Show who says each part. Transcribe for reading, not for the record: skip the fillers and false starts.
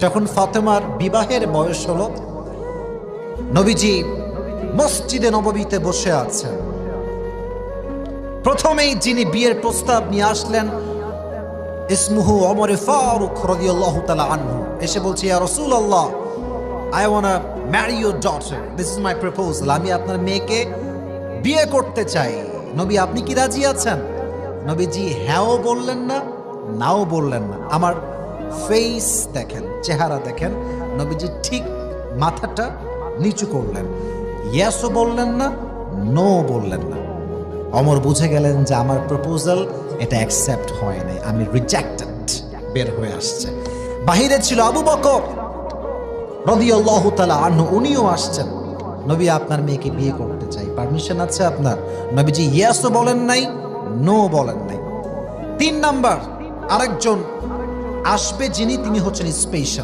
Speaker 1: যখন ফাতেমার বিবাহের বয়স হলো, নবীজি মসজিদে নববীতে বসে আছেন। প্রথমেই যিনি বিয়ের প্রস্তাব নিয়ে আসলেন, ইসমুহু ওমর ফারুক রাদিয়াল্লাহু তাআলা আনহু, এসে বলছে, ইয়া রাসূলুল্লাহ, I wanna marry your daughter, this is my proposal. আমি আপনার মেয়েকে বিয়ে করতে চাই। নবী, আপনি কি রাজি আছেন? নবীজি হ্যাঁও বললেন না, নাও বললেন না। আমার ফেস দেখেন, চেহারা দেখেন, নবীজি ঠিক মাথাটা নিচু করলেন। ইয়েসও বললেন না, নো বললেন না। অমর বুঝে গেলেন যে আমার প্রপোজাল এটা অ্যাকসেপ্ট হয় নাই, আমি রিজেক্টেড বের হয়ে আসছে। বাহিরে ছিল আবু বকর রাদিয়াল্লাহু তাআলা আনহু, উনিও আসছেন। নবী, আপনার মেয়েকে বিয়ে করতে চাই, পারমিশন আছে আপনার? নবীজি ইয়েসও বলেন নাই, নো বলেন নাই। 3 নাম্বার আরেকজন আসবে যিনি, তিনি হচ্ছেন স্পেশাল।